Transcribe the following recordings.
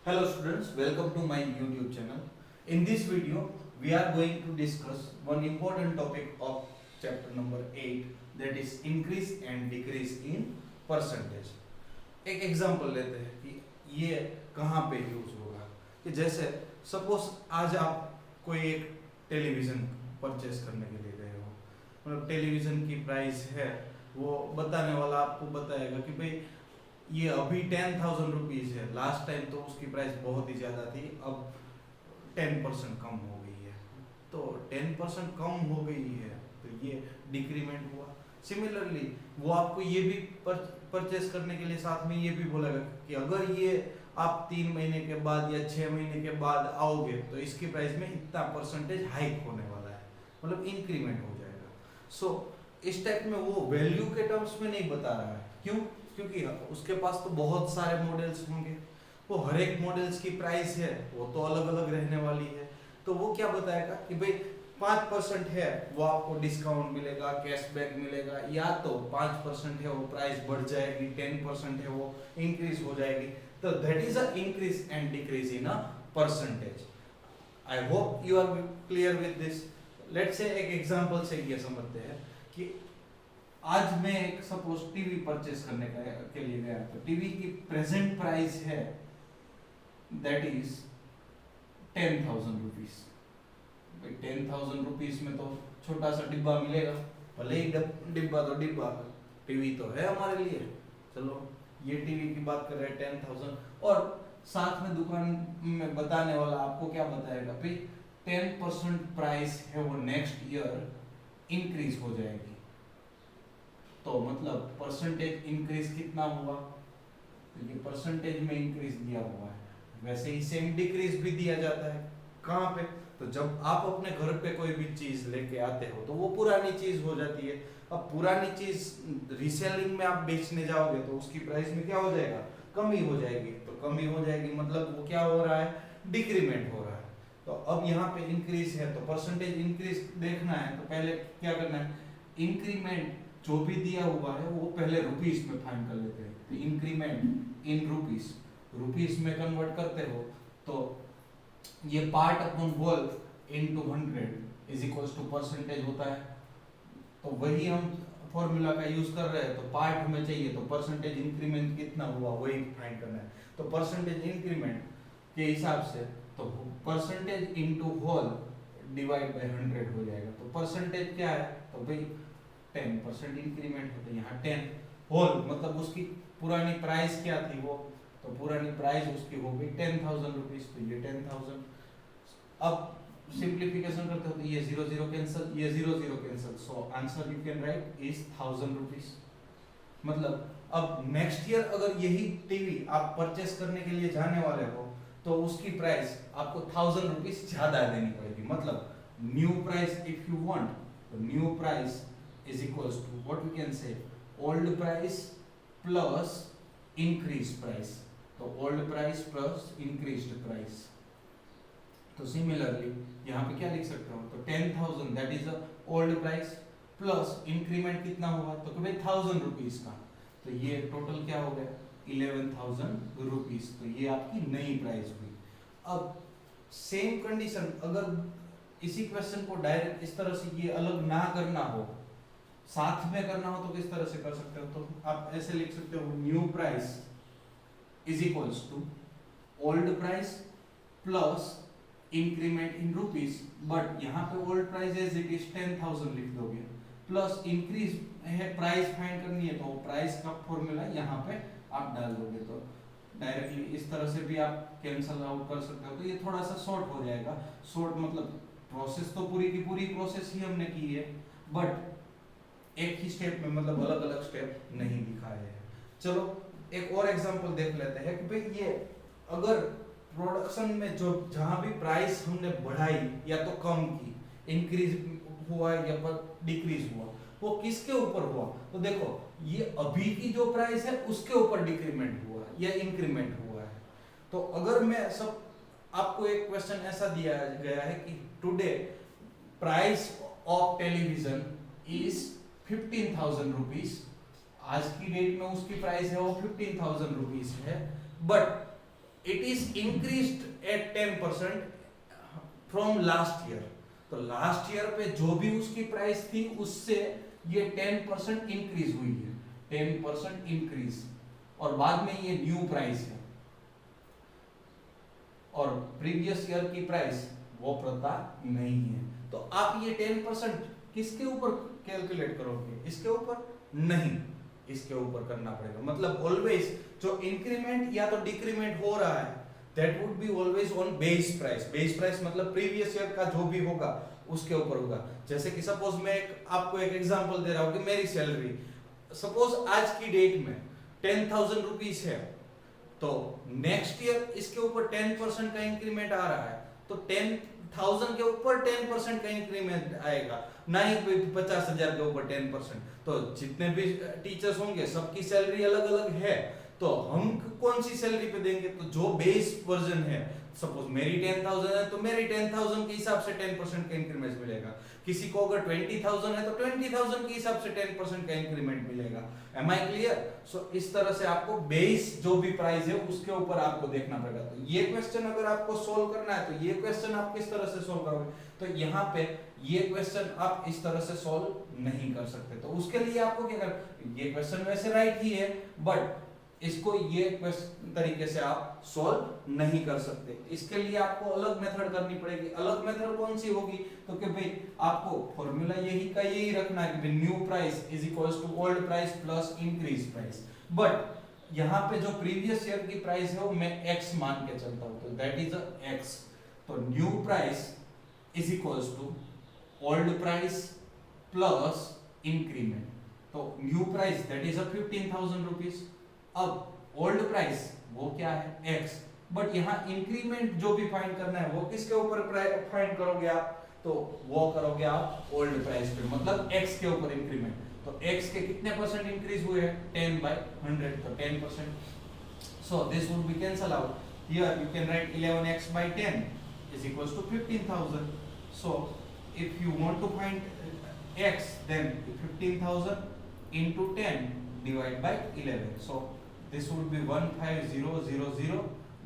Hello students, welcome to my YouTube channel. In this video, we are going to discuss one important topic of chapter number 8, that is increase and decrease in percentage. एक example लेते हैं कि ये कहाँ पे use होगा। कि जैसे सपोज आज आप कोई एक टेलीविजन परचेस करने के लिए गए हो, मतलब टेलीविजन की प्राइस है, वो बताने वाला आपको बताएगा कि भाई ये अभी 10,000 रुपीज है, लास्ट टाइम तो उसकी प्राइस बहुत ही ज्यादा थी, अब 10% कम हो गई है। तो 10% कम हो गई है तो ये डिक्रीमेंट हुआ। सिमिलरली वो आपको ये भी परचेस करने के लिए साथ में ये भी बोलेगा कि अगर ये आप 3 महीने के बाद या 6 महीने के बाद आओगे तो इसकी प्राइस में इतना परसेंटेज हाइक होने वाला है, मतलब इंक्रीमेंट हो जाएगा। सो इस टाइप में वो वैल्यू के टर्म्स में नहीं बता रहा है। क्यों? क्योंकि उसके पास तो बहुत सारे मॉडल्स होंगे, वो हर एक मॉडल्स की प्राइस है वो तो अलग अलग रहने वाली है। तो वो क्या बताएगा कि भाई 5% है वो आपको डिस्काउंट मिलेगा, कैशबैक मिलेगा, या तो 5% है वो प्राइस बढ़ जाएगी, 10% है वो इंक्रीज हो जाएगी। तो that is a increase and decrease in a percentage. I hope you are clear with this. Let's say एक एग्जांपल से ये समझते हैं कि आज मैं एक सपोज टीवी परचेस करने के लिए गया, तो टीवी की प्रेजेंट प्राइस है दैट इज 10,000 रुपीज। 10,000 रुपीज में तो छोटा सा डिब्बा मिलेगा, भले ही डिब्बा तो डिब्बा, टीवी तो है हमारे लिए। चलो ये टीवी की बात कर रहे हैं 10,000, और साथ में दुकान में बताने वाला आपको क्या बताएगा भाई 10% प्राइस है वो नेक्स्ट ईयर इंक्रीज हो जाएगी। तो मतलब परसेंटेज इंक्रीज कितना हुआ, तो ये परसेंटेज में इंक्रीज दिया हुआ है। वैसे ही सेम डिक्रीज भी दिया जाता है। कहाँ पे? तो जब आप अपने घर पे कोई भी चीज लेके आते हो तो वो पुरानी चीज हो जाती है। अब पुरानी चीज रीसेलिंग में आप बेचने जाओगे तो उसकी प्राइस में क्या हो जाएगा, कमी हो जाएगी। तो कमी हो जाएगी मतलब वो क्या हो रहा है, डिक्रीमेंट हो रहा है। तो अब यहाँ पे इंक्रीज है तो परसेंटेज इंक्रीज देखना है तो पहले क्या करना है, इंक्रीमेंट जो भी दिया हुआ है वो पहले रुपीस में फाइंड कर लेते हैं। तो इंक्रीमेंट इन रुपीस, रुपीस में कन्वर्ट करते हो तो ये part upon whole into 100 is equals to percentage होता है। तो वही हम फॉर्मूला का यूज कर रहे हैं। तो पार्ट हमें चाहिए तो परसेंटेज इंक्रीमेंट कितना हुआ वही फाइंड करना है। तो परसेंटेज इंक्रीमेंट के हिसाब से तो percentage into whole divide by 100 हो जाएगा। तो परसेंटेज क्या है, तो भाई 10% इंक्रीमेंट होता है। यहाँ 10 होल मतलब उसकी पुरानी प्राइस क्या थी वो, तो पुरानी प्राइस उसकी हो गई 10,000 रुपीज, तो ये 10,000। अब सिंप्लीफिकेशन करते हो तो ये 0 0 कैंसिल, ये 0 0 cancel, so answer you can write is 1,000 rupees. मतलब अब नेक्स्ट ईयर अगर यही टीवी आप परचेस करने के लिए जाने वाले हो तो उसकी प्राइस आपको 1,000 रुपीज ज्यादा देनी पड़ेगी। मतलब new price if you want, तो new price is equals to what we can say old price plus increased price। तो old price plus increased price। तो similarly यहाँ पे क्या लिख सकते हो, तो 10,000 that is the old price plus increment कितना हुआ, तो भाई 1,000 रुपीज का, तो ये टोटल क्या हो गया 11,000 रुपीज। तो ये आपकी नई प्राइस हुई। अब सेम कंडीशन अगर इसी क्वेश्चन को डायरेक्ट इस तरह से ये अलग ना करना हो, साथ में करना हो तो किस तरह से कर सकते हो, तो आप ऐसे लिख सकते हो new price is equals to old price plus increment in rupees, but यहाँ पे old price as it is 10,000 लिख दोगे, प्लस इंक्रीज है प्राइस फाइंड करनी है तो प्राइस का फॉर्मूला यहाँ पे आप डाल दोगे। तो डायरेक्टली इस तरह से भी आप कैंसल आउट कर सकते हो। तो ये थोड़ा सा शॉर्ट हो जाएगा। शॉर्ट मतलब प्रोसेस तो पूरी की पूरी प्रोसेस ही हमने की है, बट एक ही स्टेप में, मतलब अलग अलग स्टेप नहीं दिखाए हैं। चलो एक और एग्जांपल देख लेते हैं कि भाई ये अगर प्रोडक्शन में जो जहां भी प्राइस हमने बढ़ाई या तो कम की, इंक्रीज हुआ या डिक्रीज हुआ, वो किसके ऊपर हुआ, तो देखो ये अभी की जो प्राइस है उसके ऊपर डिक्रीमेंट हुआ है या इंक्रीमेंट हुआ है। तो अगर मैं सब आपको एक क्वेश्चन ऐसा दिया गया है कि today price of television is 15,000 rupees, आज की डेट में उसकी प्राइस है वो 15,000 रुपीज है, but it is increased at 10% from last year. तो लास्ट ईयर पे जो भी उसकी प्राइस थी उससे ये 10% इंक्रीज हुई है, 10% इंक्रीज, और बाद में ये न्यू प्राइस है, और प्रीवियस ईयर की प्राइस वो पता नहीं है। तो आप ये 10% किसके ऊपर कैलकुलेट करोगे? इसके ऊपर नहीं, इसके ऊपर करना पड़ेगा। मतलब ऑलवेज जो इंक्रीमेंट या तो डिक्रीमेंट हो रहा है that would be always on base price. Base price मतलब प्रीवियस ईयर का जो भी होगा उसके ऊपर होगा। जैसे कि सपोज मैं आपको एक एग्जांपल दे रहा हूं कि मेरी सैलरी सपोज आज की डेट में 10,000 रुपीज है, तो नेक्स्ट ईयर इसके ऊपर 10% का इंक्रीमेंट आ रहा है, तो 10,000 के ऊपर 10% का इंक्रीमेंट आएगा, ना ही 50,000 के ऊपर 10%। तो जितने भी टीचर्स होंगे सबकी सैलरी अलग अलग है, तो हम कौन सी सैलरी पे देंगे? तो जो बेस वर्जन है, सपोज मेरी 10,000 है तो मेरी 10,000 के हिसाब से 10% का इंक्रीमेंट मिलेगा। किसी को अगर 20,000 है तो 20,000 के हिसाब से 10% का इंक्रीमेंट मिलेगा। M I clear? सो इस तरह से आपको बेस जो भी प्राइस है उसके ऊपर आपको देखना पड़ेगा। तो ये क्वेश्चन अगर आपको सोल्व करना है तो ये क्वेश्चन आप किस तरह से सोल्व करोगे? तो यहाँ पे ये क्वेश्चन आप इस तरह से सोल्व नहीं कर सकते। तो उसके लिए आपको क्या करना, ये क्वेश्चन वैसे राइट ही है बट इसको ये तरीके से आप सॉल्व नहीं कर सकते। इसके लिए आपको अलग मेथड करनी पड़ेगी। अलग मेथड कौन सी होगी? तो कि भाई आपको फॉर्मूला यही रखना है कि new price is equals to old price plus increase price. But यहाँ पे जो प्रीवियस ईयर की प्राइस है वो मैं x मान के चलता हूँ, तो दैट इज x। तो new price is equals to old price plus increment. तो new price that is 15,000 rupees. अब ओल्ड प्राइस वो क्या है x, बट यहाँ इंक्रीमेंट जो भी फाइंड करना है वो किसके ऊपर फाइंड करोगे आप? तो वो करोगे आप ओल्ड प्राइस पे, मतलब x के ऊपर इंक्रीमेंट। तो x के कितने परसेंट इंक्रीज हुए हैं? 10/100, तो 10%। So this would be cancel out. Here you can write 11x by 10 is equals to 15,000. So if you want to find x, then 15,000 into 10 divide by 11. So this would be 15,000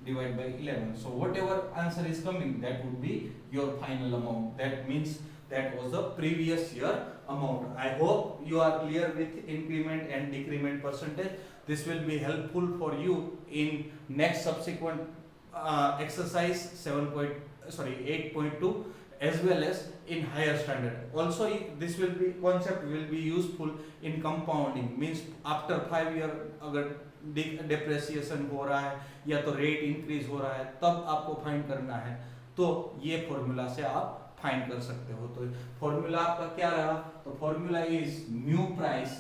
divided by 11. So whatever answer is coming, that would be your final amount. That means that was the previous year amount. I hope you are clear with increment and decrement percentage. This will be helpful for you in next subsequent exercise 8.2 as well as in higher standard. Also this will be concept will be useful in compounding, means after 5 year अगर depreciation हो रहा है या तो rate increase हो रहा है तब आपको फाइंड करना है, तो ये फॉर्मूला से आप फाइंड कर सकते हो। तो फॉर्मूला आपका क्या रहा? तो formula is new price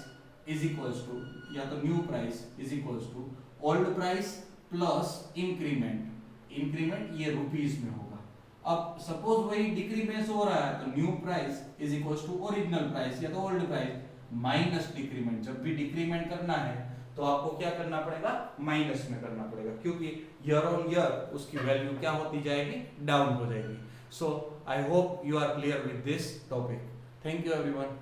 is equals to, या तो new price is equals to old price plus increment. Increment ये रुपीस में होगा। अब सपोज वही डिक्रीमेंट हो रहा है तो new price is equals to original price या तो ओल्ड प्राइस माइनस डिक्रीमेंट। जब भी डिक्रीमेंट करना है तो आपको क्या करना पड़ेगा? माइनस में करना पड़ेगा, क्योंकि ईयर ऑन ईयर उसकी वैल्यू क्या होती जाएगी? डाउन हो जाएगी। So I hope you are clear with this topic. Thank you everyone.